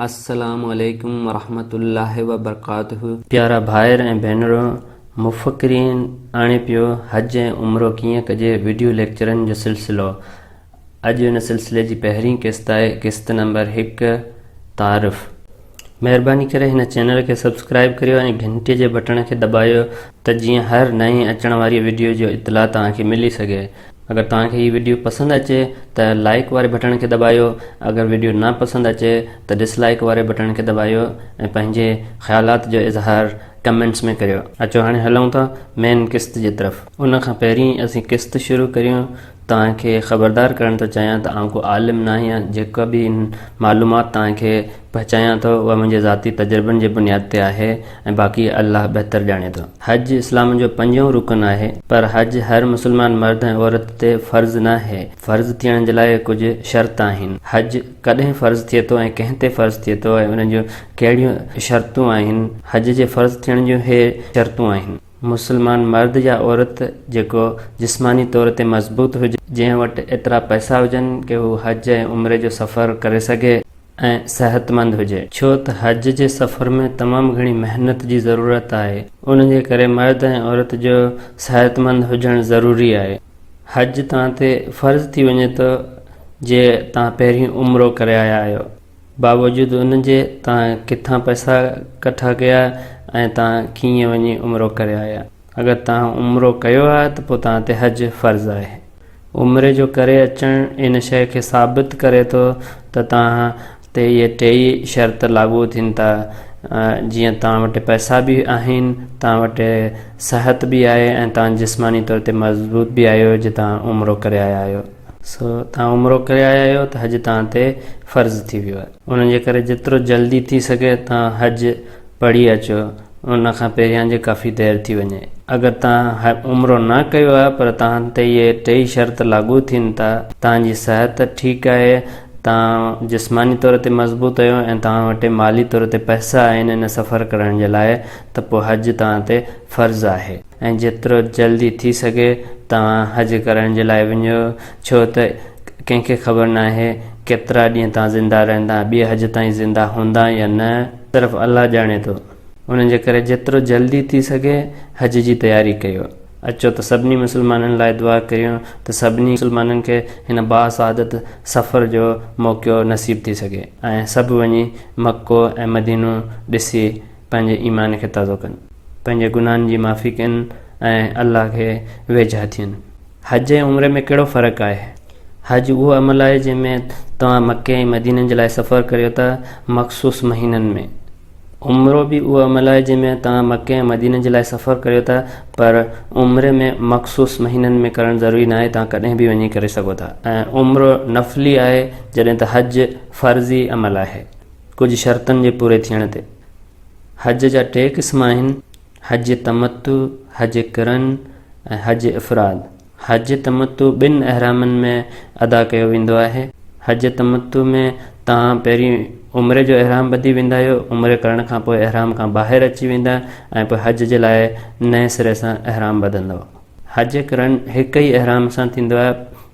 अस्सलामुअलैकुम वरहमतुल्लाहि वबरकातुहू। प्यारा भाइर ऐं भेनरो, मुफ़क्किरीन आणे पियो हज ऐं उम्रो कीअं कजे वीडियो लेक्चरनि जो सिलसिलो। अॼु हिन सिलसिले जी पहिरीं क़िस्त आहे, क़िस्त नंबर 1 तारिफ़। महिरबानी करे हिन चैनल खे सब्सक्राइब करियो ऐं घंटीअ जे बटण खे दॿायो त जीअं हर नई अचण वारी वीडियो जो इतला तव्हांखे मिली सघे। अगर तव्हांखे हीअ वीडियो पसंदि अचे त लाइक वारे बटण खे दॿायो, अगर वीडियो न पसंदि अचे त डिसलाइक वारे बटण खे दॿायो ऐं पंहिंजे ख़्यालात जो इज़हार कमेंट्स में करियो। अचो हाणे हलूं था मेन क़िस्त जी तरफ़। उन खां पहिरीं असीं क़िस्त शुरू करियूं। तव्हांखे ख़बरदार करणु थो चाहियां त आउं को आलिम न आहियां। जेका बि मालूमात तव्हांखे पहुचायां थो उहा मुंहिंजे ज़ाती तजुर्बनि जे बुनियाद ते आहे ऐं बाक़ी अल्लाह बहितर ॼाणे थो। हज इस्लाम जो 5हों रुकन आहे, पर हज हर मुस्लमान मर्द ऐं औरत ते फ़र्ज़ न आहे। फ़र्ज़ थियण जे लाइ कुझु शर्त आहिनि। हज कॾहिं फ़र्ज़ थिए थो ऐं कंहिं ते फ़र्ज़ थिए थो ऐं उन जूं कहिड़ियूं शर्तूं आहिनि। हज जे फ़र्ज़ थियण जूं हे शर्तूं आहिनि। मुस्लमान मर्द या औरत जेको जिस्मानी तौर ते मज़बूत हुजे, जंहिं वटि एतिरा पैसा हुजनि कि हू हज ऐं उम्रे जो सफ़र करे सघे ऐं सेहतमंद हुजे, छो त हज जे सफ़र में तमामु घणी महिनत जी ज़रूरत आहे। उन जे करे मर्द ऐं औरत जो सेहतमंद हुजणु ज़रूरी आहे। हज तव्हां ते फ़र्ज़ थी वञे थो जे तव्हां पहिरीं उम्रो करे आया आहियो। बावजूदि उन जे तव्हां किथां पैसा कठा कया ऐं तव्हां कीअं वञी उम्रो करे आया। अगरि तव्हां उम्रो कयो आहे त पोइ तव्हां ते हज फ़र्ज़ु आहे। उम्रे जो करे अचणु इन शइ खे साबित करे थो त तव्हां ते इहे टेई शर्त लागू थियनि था। जीअं तव्हां वटि पैसा बि आहिनि, तव्हां वटि सिहत बि आहे ऐं तव्हां जिस्मानी तौर ते मज़बूत बि आहियो जे तव्हां उम्रो करे आया आहियो। तव्हां उम्रो करे आया आहियो त हज तव्हां ते फ़र्ज़ु थी वियो आहे। उन जे करे जेतिरो जल्दी थी सघे तव्हां हज पढ़ी अचो, उन खां पहिरियां जे काफ़ी देरि थी वञे। अगरि तव्हां उम्रो न कयो आहे पर तव्हां ते इहे टेई शर्त लागू थियनि था, तव्हांजी सिहत ठीकु आहे, तव्हां जिस्मानी तौर ते मज़बूत आहियो ऐं तव्हां वटि माली तौर ते पैसा आहिनि इन सफ़र करण जे लाइ, त पोइ हज तव्हां ते फ़र्ज़ु आहे। ऐं जेतिरो जल्दी थी सघे तव्हां हज करण जे लाइ वञो, छो त कंहिंखे ख़बर न आहे केतिरा ॾींहं तव्हां ज़िंदा रहंदा, ॿिए हज ताईं ज़िंदा हूंदा या न, सिर्फ़ु अल्लाह ॼाणे थो। उन जे करे जेतिरो जल्दी थी सघे हज जी तयारी कयो। अचो त सभिनी मुस्लमाननि लाइ दुआ करियूं त सभिनी मुस्लमाननि खे हिन बासादत सफ़र जो मौक़ो नसीब थी सघे ऐं सभु वञी मक्को ऐं मदीनो ॾिसी पंहिंजे ईमान खे ताज़ो कनि, पंहिंजे गुनाहनि जी माफ़ी कनि ऐं अल्लाह खे वेझा थियनि। हज ऐं उम्रे में कहिड़ो फ़र्क़ु आहे? हज उहो अमल आहे जंहिंमें तव्हां मके ऐं मदीने जे लाइ सफ़र करियो था मख़सूस महीननि में। उम्रो बि उहो अमल आहे जंहिंमें तव्हां मके ऐं मदीने जे लाइ सफ़र करियो था, पर उम्रे में मख़सूस महीननि में करणु ज़रूरी न आहे, तव्हां कॾहिं बि वञी करे सघो था। ऐं उम्रो नफ़ली आहे जॾहिं त हज फ़र्ज़ी अमल आहे कुझु शर्तनि जे पूरे थियण ते। हज जा 3 क़िस्म आहिनि: हज तमत्तु, हज क़िरन ऐं हज इफ़राद। हज तमत्तु 2 अहरामनि में अदा कयो वेंदो आहे। हज तमत्तु में तव्हां पहिरीं उम्रे जो अहराम ॿधी वेंदा आहियो, उम्रे करण खां पोइ अहराम खां ॿाहिरि अची वेंदा ऐं पोइ हज जे लाइ नए सिरे सां अहराम ॿधंदव। हज क़िरन हिकु ई अहराम सां थींदो आहे।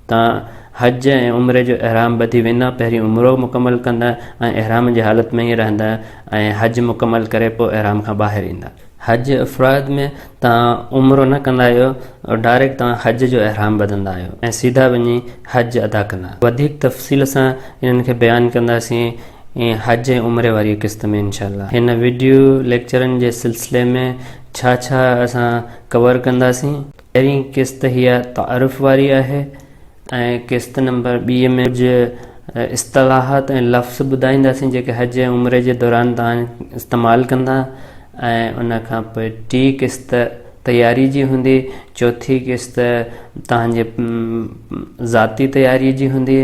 तव्हां हज ऐं उम्रे जो अहराम ॿधी वेंदा, पहिरीं उम्रो मुकमल कंदा ऐं अहराम जी हालत में ई रहंदा ऐं हज मुकमल करे पोइ अहराम खां ॿाहिरि ईंदा। हज इफ़राद में तव्हां उम्रो न कंदा आहियो, डायरेक्ट तव्हां हज जो अहराम ॿधंदा आहियो ऐं सीधा वञी हज अदा कंदा। वधीक तफ़सील सां इन्हनि खे बयानु कंदासीं हज ऐं उम्रे वारी क़िस्त में इंशाअल्लाह। हिन वीडियो लेक्चरनि जे सिलसिले में छा छा असां कवर कंदासीं। पहिरीं क़िस्त हीअ तारिफ़ वारी आहे ऐं क़िस्त नंबर 2 में कुझु इस्तलाहात ऐं लफ़्ज़ ॿुधाईंदासीं जेके हज ऐं उम्रे जे दौरान तव्हां इस्तेमालु कंदा। ऐं उन खां पोइ 3 क़िस्त तयारी जी हूंदी, 4थी क़िस्त तव्हांजे ज़ाती तयारी जी हूंदी,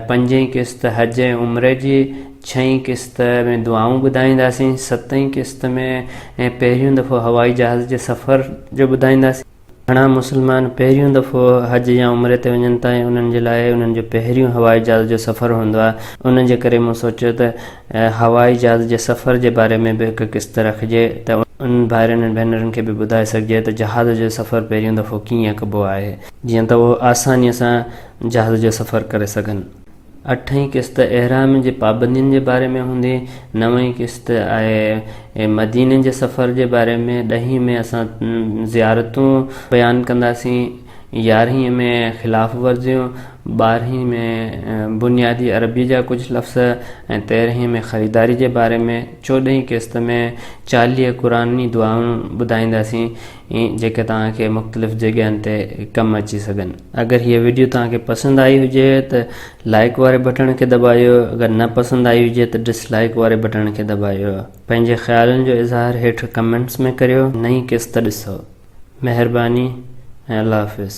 5हीं क़िस्त हज ऐं उम्रे जी, 6हीं क़िस्त में दुआऊं ॿुधाईंदासीं, 7हीं क़िस्त में पहिरियों दफ़ो हवाई जहाज़ जे सफ़र जो ॿुधाईंदासीं। घणा मुस्लमान पहिरियों दफ़ो हज या उम्रे ते वञनि था ऐं उन्हनि जे लाइ उन्हनि जो पहिरियों हवाई जहाज़ जो सफ़रु हूंदो आहे। उन जे करे मूं सोचियो त हवाई जहाज़ जे सफ़र जे बारे में बि हिकु क़िस्त रखिजे त उन भाइरनि ऐं भेनरुनि खे बि ॿुधाए सघिजे त जहाज़ जो सफ़रु पहिरियों दफ़ो कीअं कबो आहे, जीअं त उहो आसानीअ सां जहाज़ जो सफ़रु करे सघनि। 8वीं क़िस्त एहराम जे पाबंदियुनि जे बारे में हूंदी। 9वीं क़िस्त आहे मदीने जे सफ़र जे बारे में। 10वीं में असां ज़ियारतूं बयानु कंदासीं। 11वीं में ख़िलाफ़ वर्ज़ियूं। 12वीं में बुनियादी अरबी जा कुझु लफ़्ज़ ऐं 13वीं में ख़रीदारी जे बारे में। 14वीं क़िस्त में 40 क़ुरानी दुआऊं ॿुधाईंदासीं जेके तव्हांखे मुख़्तलिफ़ जॻहियुनि ते कमु अची सघनि। अगरि हीअ वीडियो तव्हांखे पसंदि आई हुजे त लाइक वारे बटण खे दॿायो। अगरि न पसंदि आई हुजे त डिसलाइक वारे बटण खे दॿायो। पंहिंजे ख़्यालनि जो इज़हार हेठि कमेंट्स में करियो। नई क़िस्त ॾिसो। महिरबानी ऐं अल्लाह हाफ़िज़।